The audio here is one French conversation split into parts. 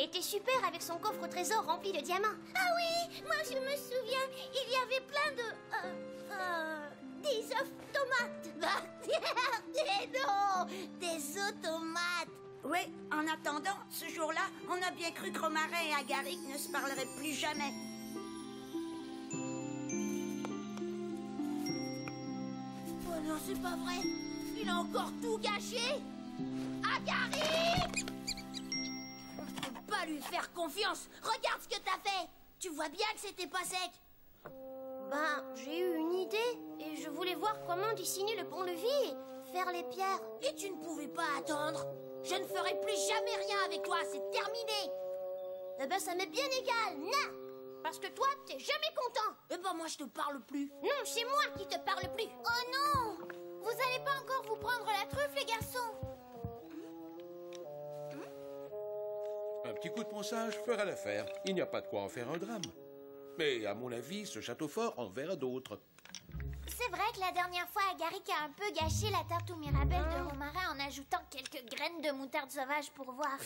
était super avec son coffre au trésor rempli de diamants. Ah oui, moi je me souviens, il y avait plein de... des œufs tomates. Non, des automates. Oui, en attendant, ce jour-là, on a bien cru que Romarin et Agaric ne se parleraient plus jamais. Oh non, c'est pas vrai. Il a encore tout gâché. Agaric! On peut pas lui faire confiance. Regarde ce que t'as fait. Tu vois bien que c'était pas sec. Ben, j'ai eu une idée et je voulais voir comment dessiner le pont-levis et faire les pierres. Et tu ne pouvais pas attendre. Je ne ferai plus jamais rien avec toi, c'est terminé. Eh ben, ça m'est bien égal, non. Parce que toi, t'es jamais content. Eh ben moi, je te parle plus. Non, c'est moi qui te parle plus. Oh non! Vous allez pas encore vous prendre la truffe, les garçons? Un petit coup de ponçage fera l'affaire. Il n'y a pas de quoi en faire un drame. Mais à mon avis, ce château fort en verra d'autres. C'est vrai que la dernière fois, Agaric a un peu gâché la tarte aux mirabelles de Romarin en ajoutant quelques graines de moutarde sauvage pour voir.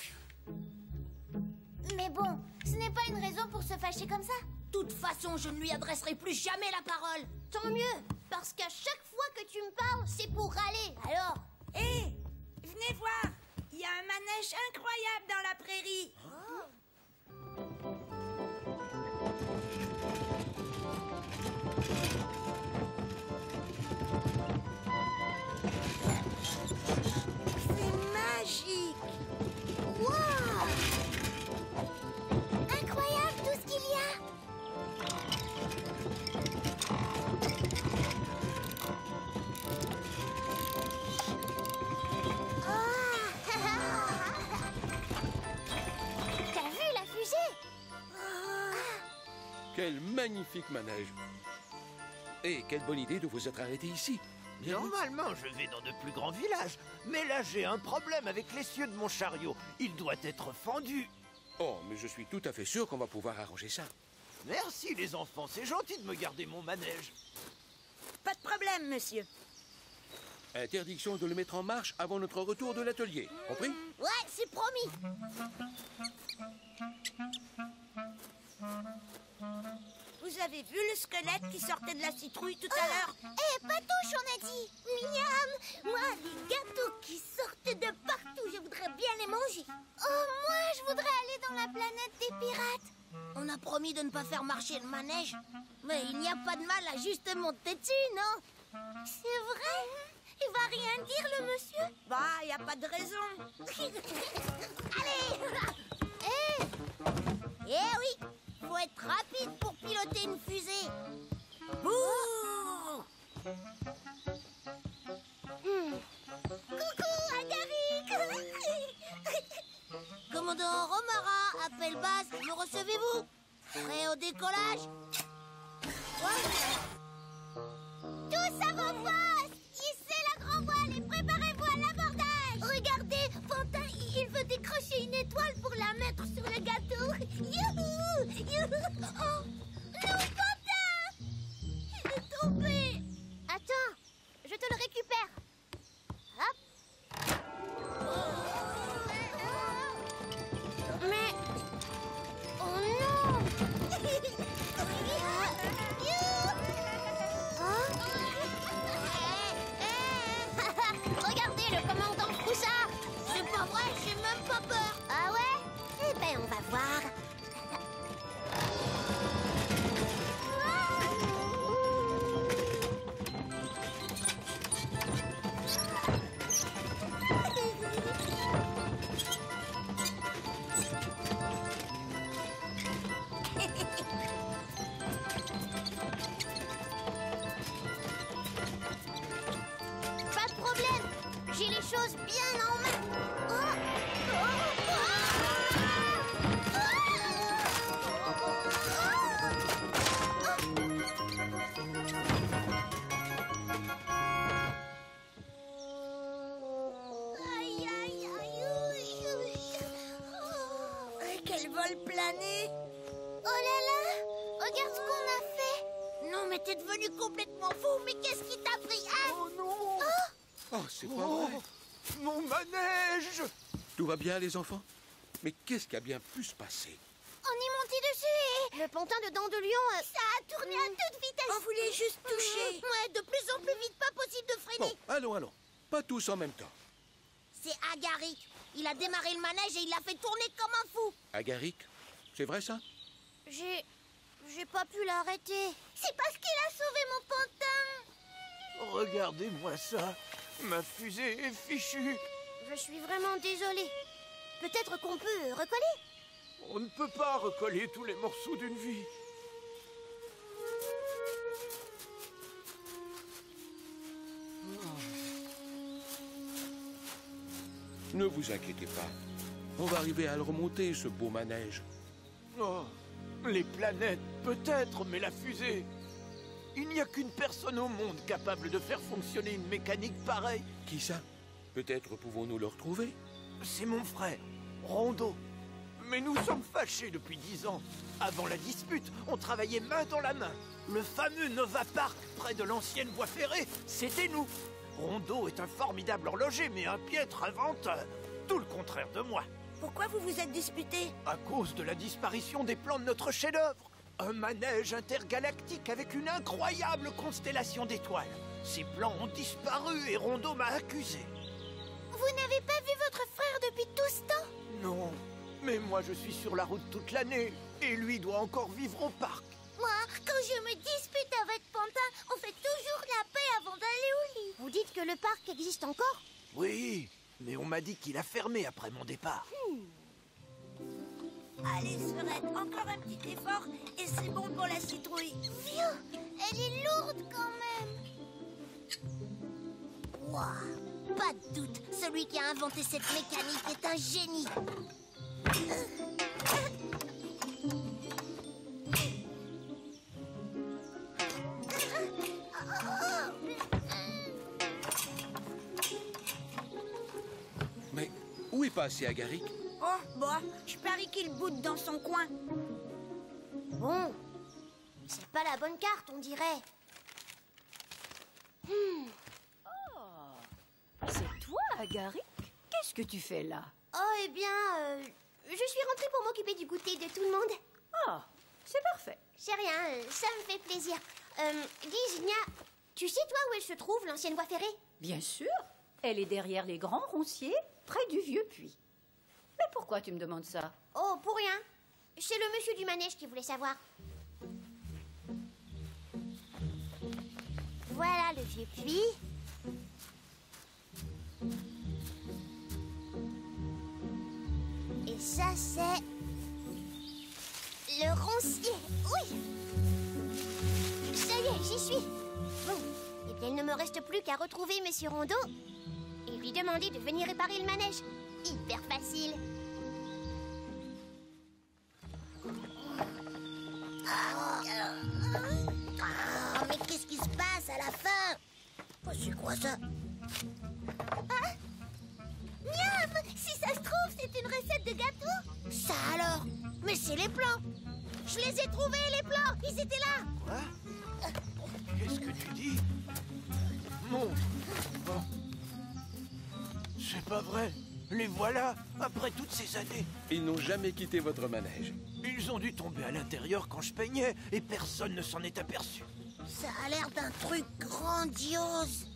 Mais bon, ce n'est pas une raison pour se fâcher comme ça. De toute façon, je ne lui adresserai plus jamais la parole. Tant mieux, parce qu'à chaque fois que tu me parles, c'est pour râler. Alors, Hé, venez voir, il y a un manège incroyable dans la prairie. C'est magique. Wow! Incroyable tout ce qu'il y a. t'as vu la fusée? Quel magnifique manège. Et quelle bonne idée de vous être arrêté ici. Bien vu. Normalement, je vais dans de plus grands villages. Mais là, j'ai un problème avec l'essieu de mon chariot. Il doit être fendu. Oh, mais je suis tout à fait sûr qu'on va pouvoir arranger ça. Merci, les enfants. C'est gentil de me garder mon manège. Pas de problème, monsieur. Interdiction de le mettre en marche avant notre retour de l'atelier. Compris? Ouais, c'est promis. Vous avez vu le squelette qui sortait de la citrouille tout à l'heure? Hé, Patouche, on a dit. Miam. Moi, les gâteaux qui sortent de partout, je voudrais bien les manger. Oh, moi, je voudrais aller dans la planète des pirates. On a promis de ne pas faire marcher le manège. Mais il n'y a pas de mal à juste monter dessus, non? C'est vrai? Il va rien dire, le monsieur? Bah, y a pas de raison. Allez! Eh oui! Faut être rapide pour piloter une fusée. Bouh! Coucou, Agaric! Commandant Romarin, appel basse, me recevez-vous? Prêt au décollage? Tous à vos postes! Hissez la grand voile et préparez-vous à l'abordage! Regardez, Pantin, il veut décrocher une étoile pour la mettre sur le gâteau. Youhou! Youhou! Oh! Non, Pantin! Il est tombé! Attends, je te le récupère. Hop. Mais... Oh non! Regardez le commandant Froussard! C'est pas vrai, j'ai même pas peur! Ah ouais? Eh ben, on va voir. Pas de problème, j'ai les choses bien en main. Aïe, aïe, aïe. Quel vol plané! Oh là là, regarde ce qu'on a fait. Non, mais t'es devenu complètement fou. Mais qu'est-ce qui t'a pris, hein? Oh non! Oh, c'est pas vrai. Mon manège! Tout va bien, les enfants? Mais qu'est-ce qui a bien pu se passer? On y montait dessus et... Le pantin de dents de lion... Ça a tourné à toute vitesse. On voulait juste toucher. Ouais, de plus en plus vite, pas possible de freiner. Bon, allons. Pas tous en même temps. C'est Agaric. Il a démarré le manège et il l'a fait tourner comme un fou. Agaric, c'est vrai ça? J'ai pas pu l'arrêter. C'est parce qu'il a sauvé mon pantin. Regardez-moi ça. Ma fusée est fichue. Je suis vraiment désolée. Peut-être qu'on peut recoller? On ne peut pas recoller tous les morceaux d'une vie. Ne vous inquiétez pas. On va arriver à le remonter, ce beau manège. Oh, les planètes, peut-être, mais la fusée... Il n'y a qu'une personne au monde capable de faire fonctionner une mécanique pareille. Qui ça? Peut-être pouvons-nous le retrouver? C'est mon frère, Rondo. Mais nous sommes fâchés depuis 10 ans. Avant la dispute, on travaillait main dans la main. Le fameux Nova Park, près de l'ancienne voie ferrée, c'était nous. Rondo est un formidable horloger, mais un piètre inventeur. Tout le contraire de moi. Pourquoi vous vous êtes disputés? À cause de la disparition des plans de notre chef-d'œuvre. Un manège intergalactique avec une incroyable constellation d'étoiles. Ces plans ont disparu et Rondo m'a accusé. Vous n'avez pas vu votre frère depuis tout ce temps? Non, mais moi je suis sur la route toute l'année et lui doit encore vivre au parc. Moi, quand je me dispute avec Pantin, on fait toujours la paix avant d'aller au lit. Vous dites que le parc existe encore? Oui, mais on m'a dit qu'il a fermé après mon départ. Allez, Sverette, encore un petit effort et c'est bon pour la citrouille. Phew, elle est lourde quand même. Waouh, pas de doute, celui qui a inventé cette mécanique est un génie. Mais où est passé Agaric? Oh, bah, je parie qu'il boude dans son coin. Bon, c'est pas la bonne carte, on dirait. C'est toi, Agaric? Qu'est-ce que tu fais là? Oh, eh bien, je suis rentrée pour m'occuper du goûter de tout le monde. Ah, c'est parfait. C'est rien, ça me fait plaisir. Dis, Zinnia, tu sais toi où elle se trouve, l'ancienne voie ferrée? Bien sûr, elle est derrière les grands ronciers, près du vieux puits. Mais pourquoi tu me demandes ça? Oh, pour rien. C'est le monsieur du manège qui voulait savoir. Voilà le vieux puits. Et ça, c'est... le roncier. Oui. Ça y est, j'y suis. Bon, eh bien, il ne me reste plus qu'à retrouver Monsieur Rondo et lui demander de venir réparer le manège. Hyper facile. Oh, mais qu'est-ce qui se passe à la fin? Oh, c'est quoi ça? Ah, miam! Si ça se trouve, c'est une recette de gâteau? Ça alors? Mais c'est les plans! Je les ai trouvés, les plans! Ils étaient là! Quoi? Qu'est-ce que tu dis? Montre. Oh. C'est pas vrai. Les voilà, après toutes ces années. Ils n'ont jamais quitté votre manège. Ils ont dû tomber à l'intérieur quand je peignais et personne ne s'en est aperçu. Ça a l'air d'un truc grandiose!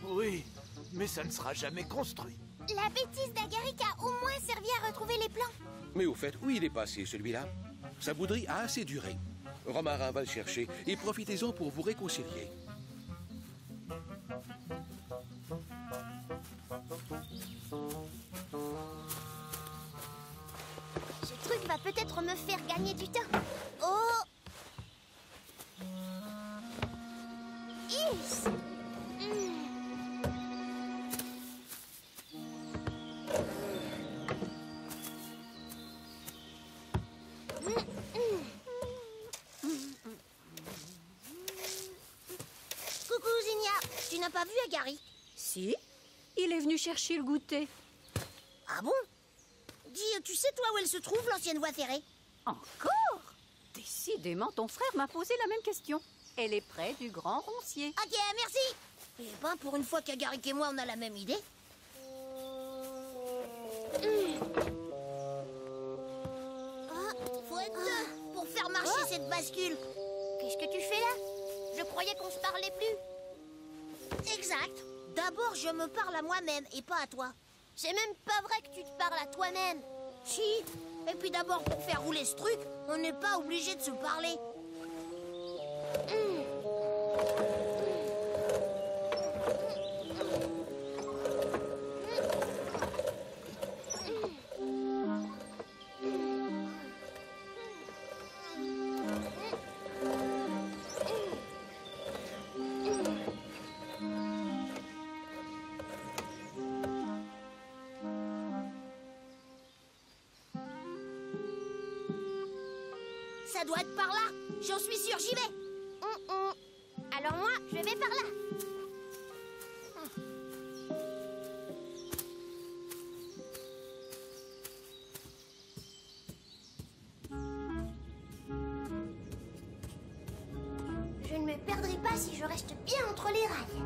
Oui, mais ça ne sera jamais construit. La bêtise d'Agaric a au moins servi à retrouver les plans. Mais au fait, où il est passé, celui-là? Sa bouderie a assez duré. Romarin va le chercher et profitez-en pour vous réconcilier. Ce truc va peut-être me faire gagner du temps. Oh! Is! Coucou Zinnia, tu n'as pas vu Agaric? Si, il est venu chercher le goûter. Ah bon? Dis, tu sais toi où elle se trouve, l'ancienne voie ferrée? Encore? Décidément, ton frère m'a posé la même question. Elle est près du grand roncier. Ok, merci. Eh ben, pour une fois qu'Agaric et moi, on a la même idée. cette bascule. Qu'est-ce que tu fais là? Je croyais qu'on se parlait plus. Exact. D'abord, je me parle à moi-même et pas à toi. C'est même pas vrai que tu te parles à toi-même. Si. Et puis d'abord, pour faire rouler ce truc, on n'est pas obligé de se parler. Ça doit être par là. J'en suis sûre, j'y vais. Alors moi, je vais par là. Je ne me perdrai pas si je reste bien entre les rails.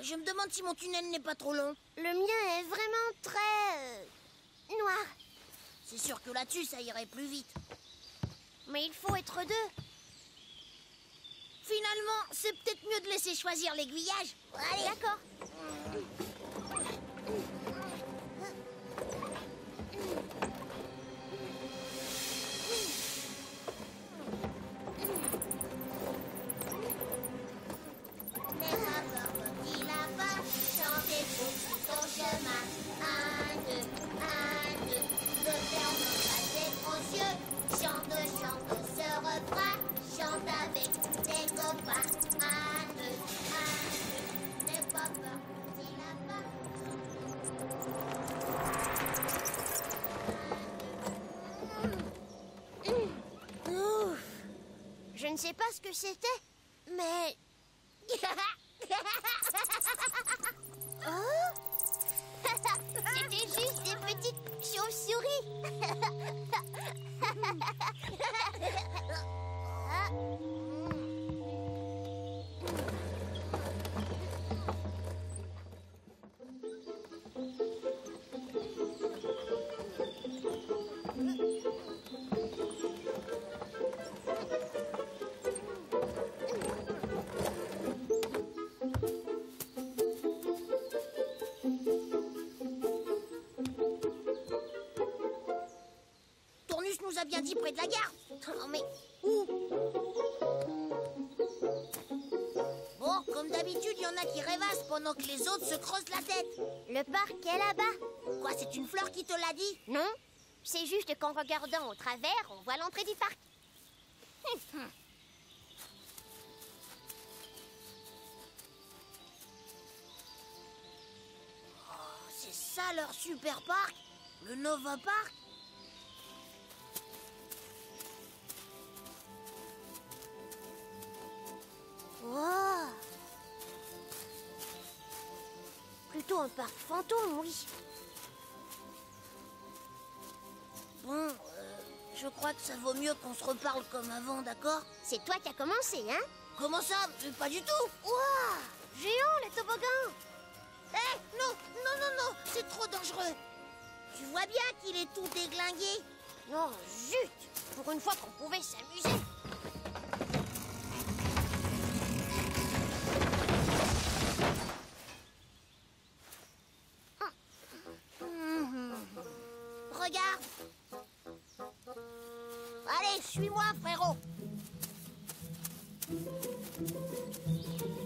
Je me demande si mon tunnel n'est pas trop long. Le mien est vraiment très... noir. C'est sûr que là-dessus, ça irait plus vite. Mais il faut être deux. Finalement, c'est peut-être mieux de laisser choisir l'aiguillage. Allez, D'accord. N'aie pas peur, petit lapin, chantez pour tout ton chemin. 1, 2, 1, 2, ne ferme pas tes gros yeux. Chante, chante ce refrain, chante avec tes copains. 1, 2, 1, 2, n'aie pas peur, petit lapin. Ouf. Je ne sais pas ce que c'était, mais... Oh. C'était juste des petites chauves-souris. Tournus nous a bien dit près de la gare. Oh, mais où? Bon, comme d'habitude, il y en a qui rêvassent pendant que les autres se creusent la tête. Le parc est là-bas. Quoi, c'est une fleur qui te l'a dit? Non, c'est juste qu'en regardant au travers, on voit l'entrée du parc. C'est ça leur super parc? Le Nova Park? Wow. Plutôt un parc fantôme, oui. Bon, je crois que ça vaut mieux qu'on se reparle comme avant, d'accord? C'est toi qui as commencé, hein? Comment ça? Pas du tout. Wow. Géant, le toboggan. Eh, non, non, non, non, c'est trop dangereux. Tu vois bien qu'il est tout déglingué. Non, zut. Pour une fois qu'on pouvait s'amuser. Regarde. Allez, suis-moi, frérot.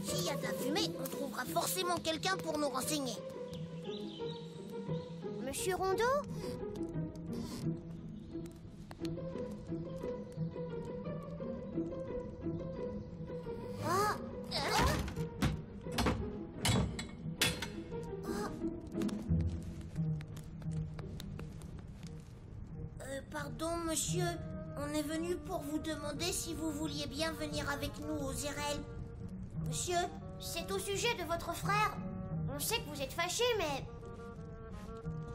S'il y a de la fumée, on trouvera forcément quelqu'un pour nous renseigner. Monsieur Rondeau? Ah, pardon, monsieur. On est venu pour vous demander si vous vouliez bien venir avec nous aux Irel. Monsieur, C'est au sujet de votre frère. On sait que vous êtes fâché, mais...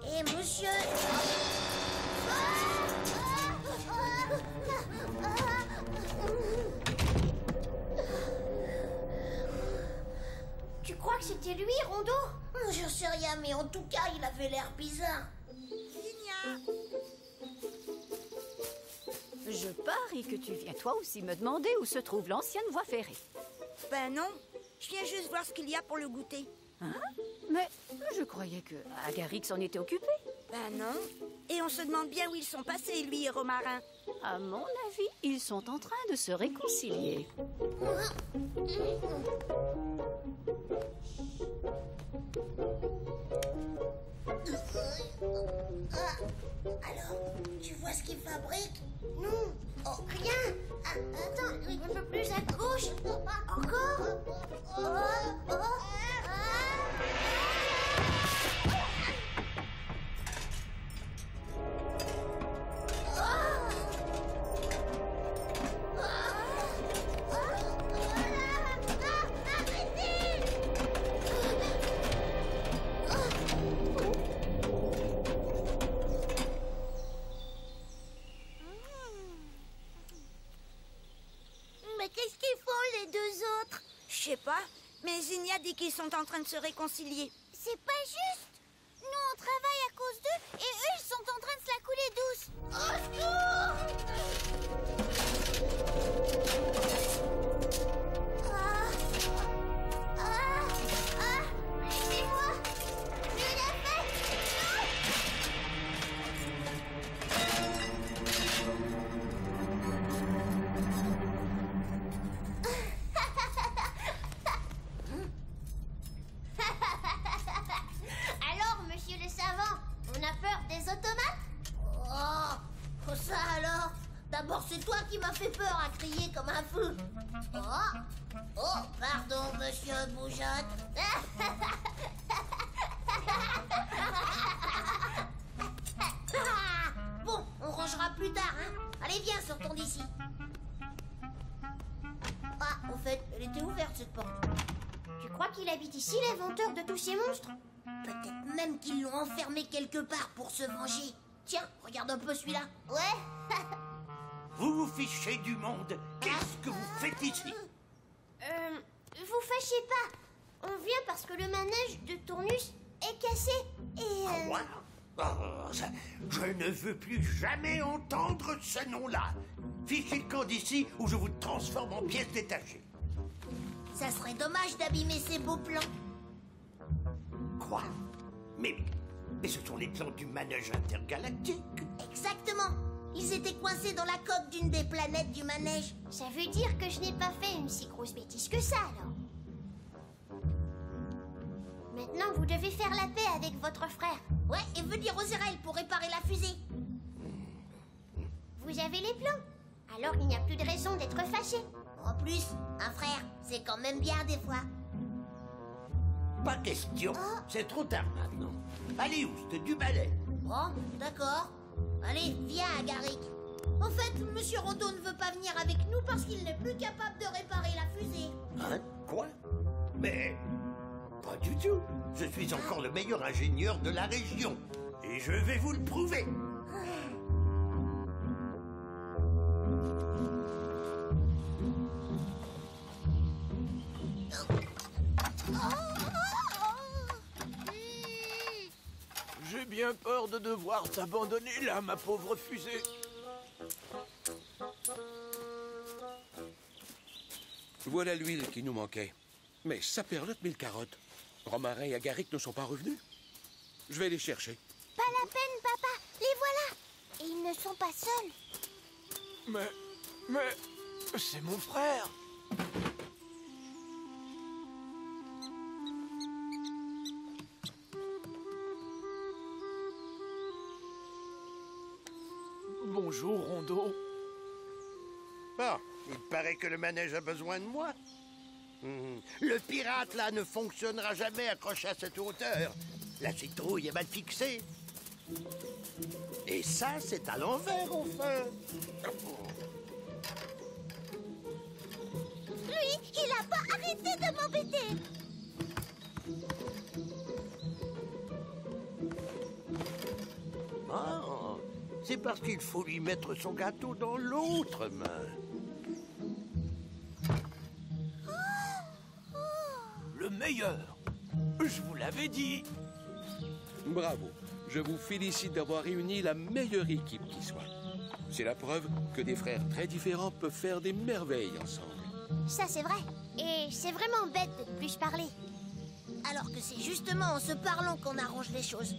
Et monsieur... Tu crois que c'était lui, Rondo? J'en sais rien, mais en tout cas, il avait l'air bizarre. Zinnia! Je parie que tu viens toi aussi me demander où se trouve l'ancienne voie ferrée. Ben non, je viens juste voir ce qu'il y a pour le goûter. Hein? Mais je croyais que Agarix s'en était occupé. Ben non. Et on se demande bien où ils sont passés, lui et Romarin. À mon avis, ils sont en train de se réconcilier. Alors, tu vois ce qu'il fabrique? Non. Oh, Rien. Ah, attends, un peu plus à gauche. Encore. mais qu'est-ce qu'ils font les deux autres? Je sais pas, mais Zinnia dit qu'ils sont en train de se réconcilier. C'est pas juste. Nous, on travaille à cause d'eux et eux, ils sont en train de se la couler douce. Au secours! Laissez-moi. Je l'ai fait. Alors, monsieur le savant, on a peur des automates? Oh, ça alors? D'abord, c'est toi qui m'as fait peur à crier comme un fou. Oh, pardon, monsieur Bougeotte. Bon, on rangera plus tard, hein. Allez, viens, sortons d'ici. Ah, au fait, elle était ouverte, cette porte. Tu crois qu'il habite ici, l'inventeur de tous ces monstres? Peut-être même qu'ils l'ont enfermé quelque part pour se venger. Tiens, regarde un peu celui-là. Ouais. Vous vous fichez du monde. Qu'est-ce que vous faites ici? Vous fâchez pas. On vient parce que le manège de Tournus est cassé. Et Quoi? Oh, je ne veux plus jamais entendre ce nom-là. Fichez le camp d'ici ou je vous transforme en pièces détachées. Ça serait dommage d'abîmer ces beaux plans. Quoi? Mais ce sont les plans du manège intergalactique. Exactement. Ils étaient coincés dans la coque d'une des planètes du manège. ça veut dire que je n'ai pas fait une si grosse bêtise que ça, alors. Maintenant, vous devez faire la paix avec votre frère. Ouais, et venir aux Zerail pour réparer la fusée. Vous avez les plans. Alors, il n'y a plus de raison d'être fâché. En plus, un frère, c'est quand même bien des fois. Pas question. C'est trop tard maintenant. Allez, oust, du balai. Bon, d'accord. Allez, viens, Agaric. En fait, Monsieur Rondo ne veut pas venir avec nous parce qu'il n'est plus capable de réparer la fusée. Hein? Quoi? Mais pas du tout. Je suis encore le meilleur ingénieur de la région. Et je vais vous le prouver. J'ai bien peur de devoir t'abandonner là, ma pauvre fusée. Voilà l'huile qui nous manquait. Mais saperlotte mille carottes. Romarin et Agaric ne sont pas revenus. Je vais les chercher. Pas la peine, papa. Les voilà. Et ils ne sont pas seuls. Mais, c'est mon frère. Bonjour, Rondo. Bon, il paraît que le manège a besoin de moi. Le pirate, là, ne fonctionnera jamais accroché à cette hauteur. La citrouille est mal fixée. Et ça, c'est à l'envers, enfin. Lui, il a pas arrêté de m'embêter. Ah, c'est parce qu'il faut lui mettre son gâteau dans l'autre main. Le meilleur. Je vous l'avais dit. Bravo. Je vous félicite d'avoir réuni la meilleure équipe qui soit. C'est la preuve que des frères très différents peuvent faire des merveilles ensemble. Ça, c'est vrai. Et c'est vraiment bête de ne plus parler. Alors que c'est justement en se parlant qu'on arrange les choses.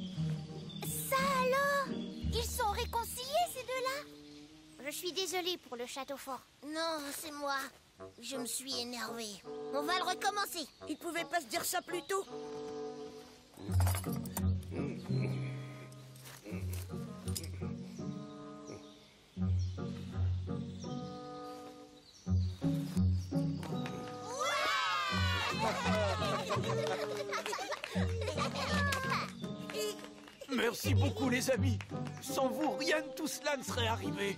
Ça alors? Ils sont réconciliés, ces deux-là? Je suis désolée pour le château fort. Non, c'est moi. Je me suis énervée. On va le recommencer. Il pouvait pas se dire ça plus tôt. Merci beaucoup, les amis. Sans vous, rien de tout cela ne serait arrivé.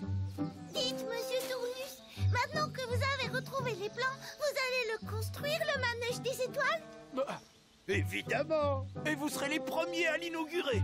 Dites, monsieur Tournus, maintenant que vous avez retrouvé les plans, vous allez le construire, le manège des étoiles? Évidemment. Et vous serez les premiers à l'inaugurer.